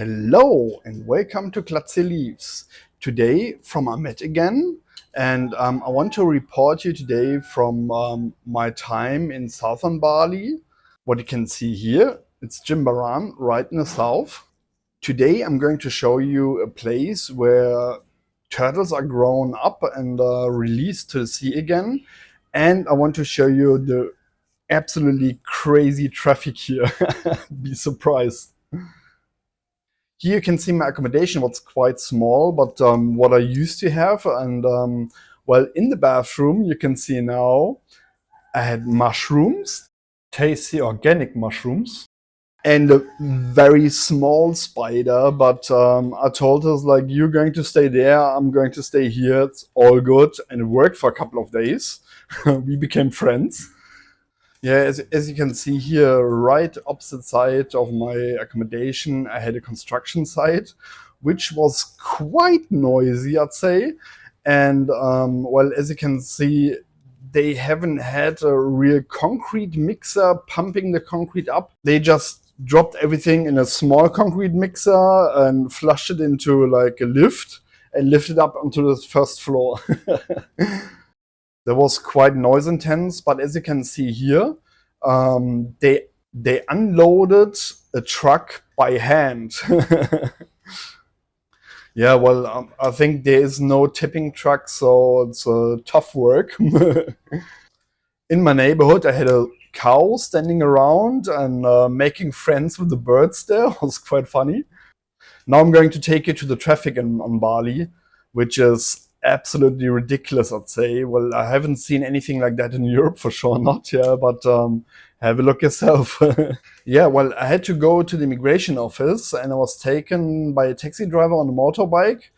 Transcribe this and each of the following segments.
Hello and welcome to Glatze Leaves. Today from Ahmed again, and I want to report you today from my time in southern Bali. What you can see here, it's Jimbaran right in the south. Today I'm going to show you a place where turtles are grown up and released to the sea again, and I want to show you the absolutely crazy traffic here. Be surprised. Here you can see my accommodation was quite small, but what I used to have. And well, in the bathroom, you can see now I had mushrooms, tasty organic mushrooms, and a very small spider. But I told us, like, you're going to stay there, I'm going to stay here, it's all good. And it worked for a couple of days. We became friends. Yeah, as you can see here, right opposite side of my accommodation, I had a construction site, which was quite noisy, I'd say. And well, as you can see, they haven't had a real concrete mixer pumping the concrete up. They just dropped everything in a small concrete mixer and flushed it into like a lift and lifted up onto the first floor. That was quite noise intense, but as you can see here, they unloaded a truck by hand. Yeah, well, I think there is no tipping truck, so it's tough work. In my neighborhood, I had a cow standing around and making friends with the birds there. It was quite funny. Now I'm going to take you to the traffic on Bali, which is absolutely ridiculous, I'd say. Well, I haven't seen anything like that in Europe, for sure not, yeah, but have a look yourself. Yeah, well, I had to go to the immigration office and I was taken by a taxi driver on a motorbike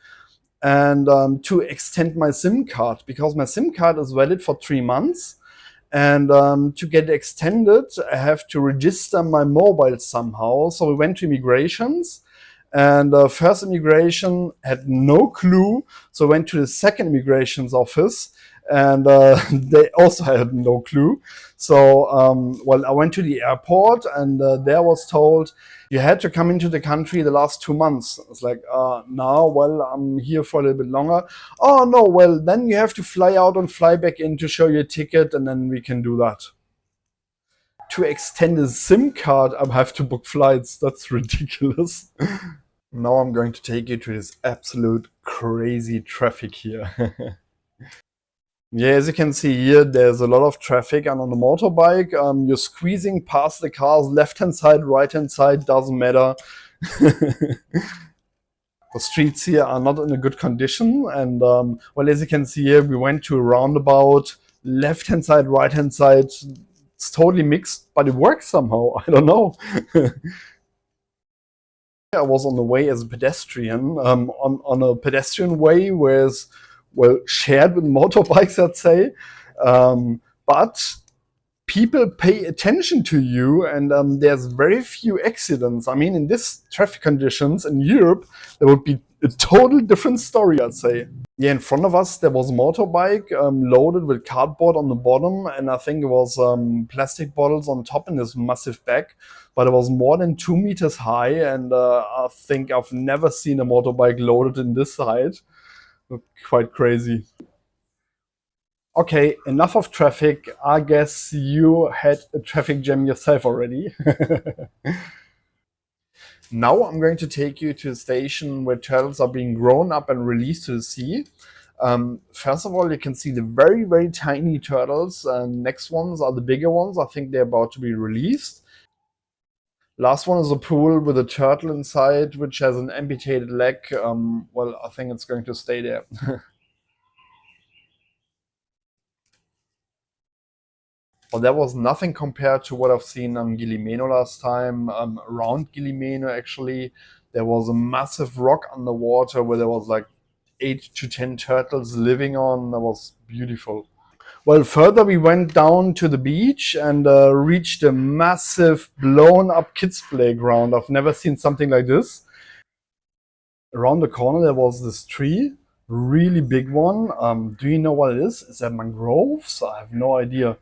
and to extend my SIM card because my SIM card is valid for 3 months. And to get extended, I have to register my mobile somehow. So we went to immigrations, and first immigration had no clue. So I went to the second immigrations office, and they also had no clue. So well, I went to the airport, and there was told you had to come into the country the last 2 months. It's like, no, well, I'm here for a little bit longer. Oh no, well, then you have to fly out and fly back in to show your ticket, and then we can do that. To extend a SIM card, I have to book flights. That's ridiculous. Now I'm going to take you to this absolute crazy traffic here. Yeah, as you can see here, there's a lot of traffic, and on the motorbike, you're squeezing past the cars, left-hand side, right-hand side, doesn't matter. The streets here are not in a good condition, and well, as you can see here, we went to a roundabout, left-hand side, right-hand side. It's totally mixed, but it works somehow. I don't know. I was on the way as a pedestrian, on a pedestrian way, whereas, well, shared with motorbikes, I'd say. But people pay attention to you, and there's very few accidents. I mean, in this traffic conditions in Europe, there would be a total different story, I'd say. Yeah, in front of us, there was a motorbike loaded with cardboard on the bottom, and I think it was plastic bottles on top in this massive bag. But it was more than 2 meters high, and I think I've never seen a motorbike loaded in this height. Quite crazy. Okay, enough of traffic. I guess you had a traffic jam yourself already. Now I'm going to take you to a station where turtles are being grown up and released to the sea. First of all, you can see the very, very tiny turtles. Next ones are the bigger ones. I think they're about to be released. Last one is a pool with a turtle inside, which has an amputated leg. Well, I think it's going to stay there. Well, that was nothing compared to what I've seen on Gilimeno last time. Around Gilimeno, actually, there was a massive rock underwater where there was like 8 to 10 turtles living on. That was beautiful. Well, further we went down to the beach and reached a massive blown up kids playground. I've never seen something like this. Around the corner there was this tree, really big one. Do you know what it is? Is that mangroves? I have no idea.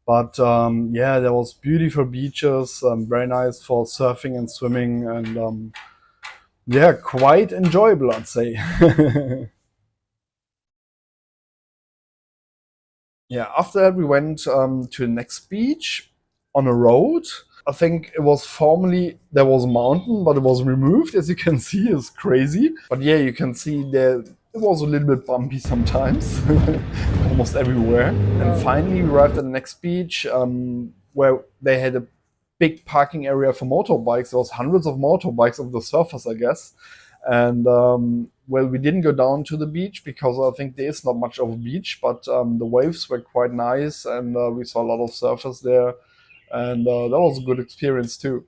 But yeah, there was beautiful beaches, very nice for surfing and swimming, and Yeah, quite enjoyable, I'd say. Yeah, after that we went to the next beach on a road. I think it was formerly there was a mountain, but it was removed. As you can see, it's crazy. But yeah, you can see there it was a little bit bumpy sometimes, almost everywhere. And finally, we arrived at the next beach where they had a big parking area for motorbikes. There was hundreds of motorbikes of the surfers, I guess. And well, we didn't go down to the beach because I think there is not much of a beach, but the waves were quite nice, and we saw a lot of surfers there, and that was a good experience too.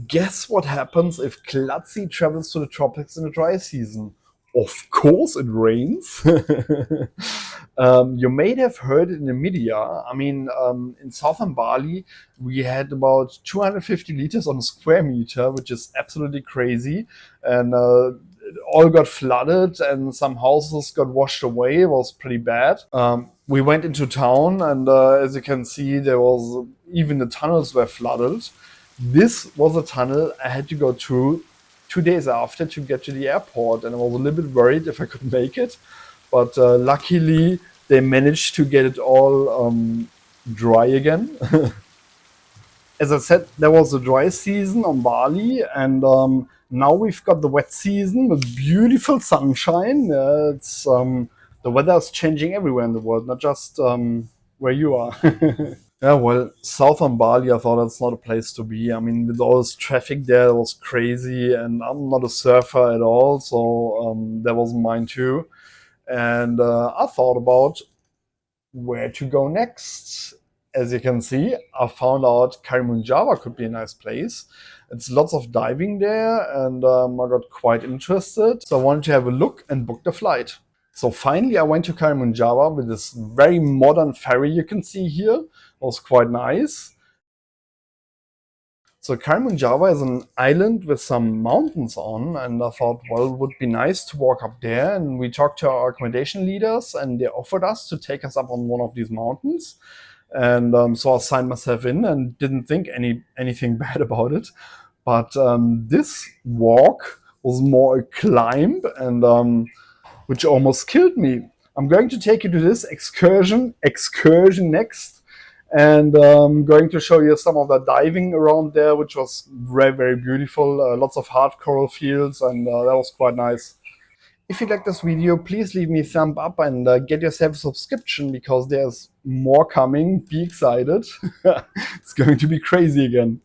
Guess what happens if Klatzi travels to the tropics in the dry season? Of course, it rains. You may have heard it in the media. I mean, in southern Bali, we had about 250 liters on a square meter, which is absolutely crazy. And it all got flooded, and some houses got washed away. It was pretty bad. We went into town, and as you can see, there was even the tunnels were flooded. This was a tunnel I had to go through 2 days after to get to the airport, and I was a little bit worried if I could make it. But luckily, they managed to get it all dry again. As I said, there was a dry season on Bali, and now we've got the wet season with beautiful sunshine. It's the weather is changing everywhere in the world, not just where you are. Yeah, well, southern Bali, I thought that's not a place to be. I mean, with all this traffic there, it was crazy, and I'm not a surfer at all, so that wasn't mine too. And I thought about where to go next. As you can see, I found out Karimunjawa could be a nice place. It's lots of diving there, and I got quite interested. So I wanted to have a look and book the flight. So finally, I went to Karimunjawa with this very modern ferry you can see here. It was quite nice. So Karimunjawa is an island with some mountains on, and I thought, well, it would be nice to walk up there. And we talked to our accommodation leaders, and they offered us to take us up on one of these mountains. And so I signed myself in and didn't think anything bad about it. But this walk was more a climb, and which almost killed me. I'm going to take you to this excursion next, and going to show you some of the diving around there, which was very, very beautiful. Lots of hard coral fields, and that was quite nice. If you like this video, please leave me a thumb up and get yourself a subscription because there's more coming. Be excited. It's going to be crazy again.